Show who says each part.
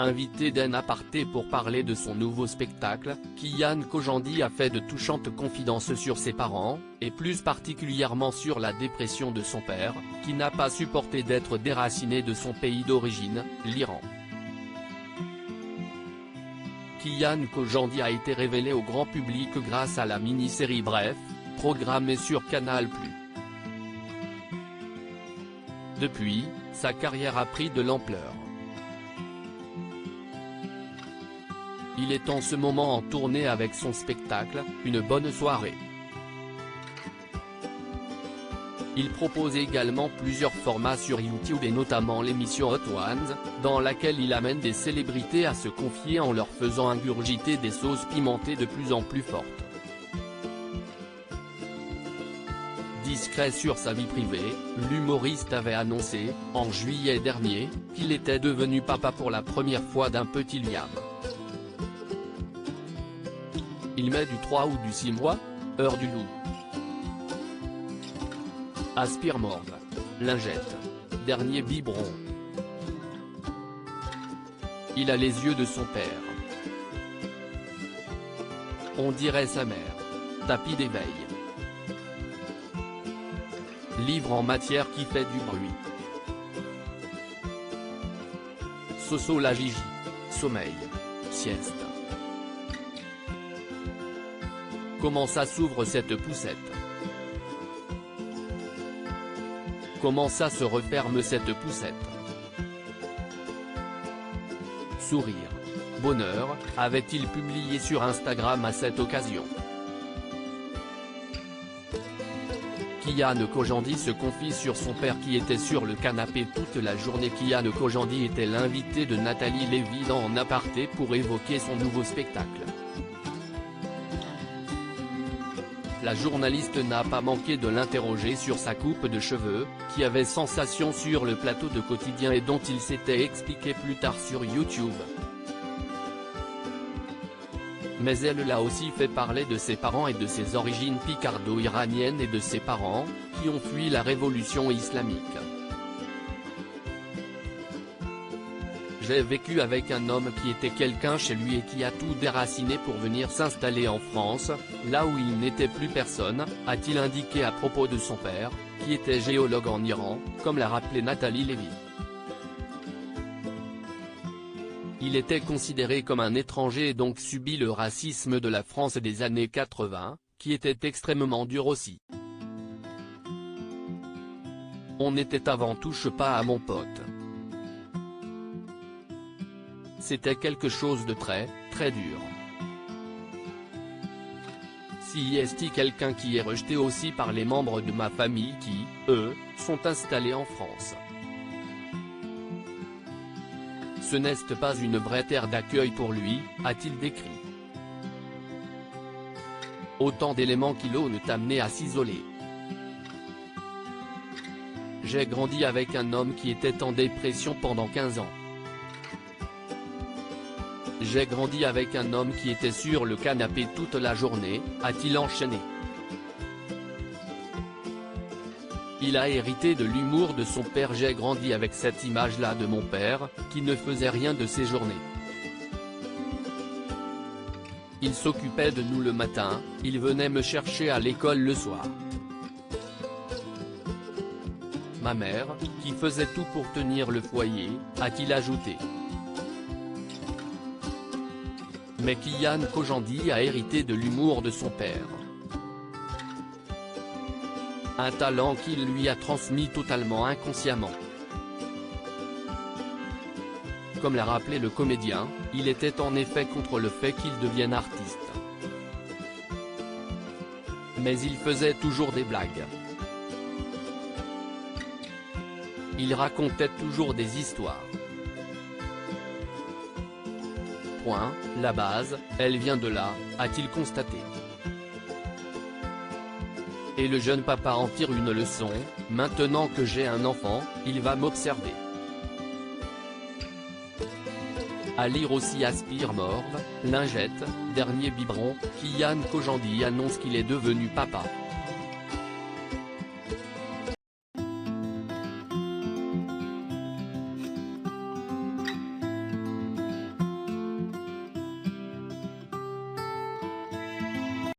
Speaker 1: Invité d'un aparté pour parler de son nouveau spectacle, Kian Kojandi a fait de touchantes confidences sur ses parents, et plus particulièrement sur la dépression de son père, qui n'a pas supporté d'être déraciné de son pays d'origine, l'Iran. Kian Kojandi a été révélé au grand public grâce à la mini-série Bref, programmée sur Canal+. Depuis, sa carrière a pris de l'ampleur. Il est en ce moment en tournée avec son spectacle, Une bonne soirée. Il propose également plusieurs formats sur YouTube et notamment l'émission Hot Ones, dans laquelle il amène des célébrités à se confier en leur faisant ingurgiter des sauces pimentées de plus en plus fortes. Discret sur sa vie privée, l'humoriste avait annoncé, en juillet dernier, qu'il était devenu papa pour la première fois d'un petit Liam. Il met du 3 ou du 6 mois, heure du loup. Aspire morve. Lingette. Dernier biberon. Il a les yeux de son père. On dirait sa mère. Tapis d'éveil. Livre en matière qui fait du bruit. Soso la Gigi. Sommeil. Sieste. Comment ça s'ouvre cette poussette? Comment ça se referme cette poussette? Sourire. Bonheur, avait-il publié sur Instagram à cette occasion. Kian Kojandi se confie sur son père qui était sur le canapé toute la journée. Kian Kojandi était l'invité de Nathalie Lévy dans En aparté pour évoquer son nouveau spectacle. La journaliste n'a pas manqué de l'interroger sur sa coupe de cheveux, qui avait sensation sur le plateau de Quotidien et dont il s'était expliqué plus tard sur YouTube. Mais elle l'a aussi fait parler de ses parents et de ses origines picardo-iraniennes et de ses parents, qui ont fui la révolution islamique. J'ai vécu avec un homme qui était quelqu'un chez lui et qui a tout déraciné pour venir s'installer en France, là où il n'était plus personne, a-t-il indiqué à propos de son père, qui était géologue en Iran, comme l'a rappelé Nathalie Lévy. Il était considéré comme un étranger et donc subit le racisme de la France des années 80, qui était extrêmement dur aussi. On n'était avant touche pas à mon pote. C'était quelque chose de très, très dur. Si est quelqu'un qui est rejeté aussi par les membres de ma famille qui, eux, sont installés en France. Ce n'est pas une vraie terre d'accueil pour lui, a-t-il décrit. Autant d'éléments qui l'ont amené à s'isoler. J'ai grandi avec un homme qui était en dépression pendant 15 ans. J'ai grandi avec un homme qui était sur le canapé toute la journée, a-t-il enchaîné. Il a hérité de l'humour de son père. J'ai grandi avec cette image-là de mon père, qui ne faisait rien de ses journées. Il s'occupait de nous le matin, il venait me chercher à l'école le soir. Ma mère, qui faisait tout pour tenir le foyer, a-t-il ajouté. Mais Kian Kojandi a hérité de l'humour de son père. Un talent qu'il lui a transmis totalement inconsciemment. Comme l'a rappelé le comédien, il était en effet contre le fait qu'il devienne artiste. Mais il faisait toujours des blagues. Il racontait toujours des histoires. La base, elle vient de là, a-t-il constaté. Et le jeune papa en tire une leçon, maintenant que j'ai un enfant, il va m'observer. À lire aussi Aspire morve, Lingette, Dernier biberon, Kian Kojandi annonce qu'il est devenu papa.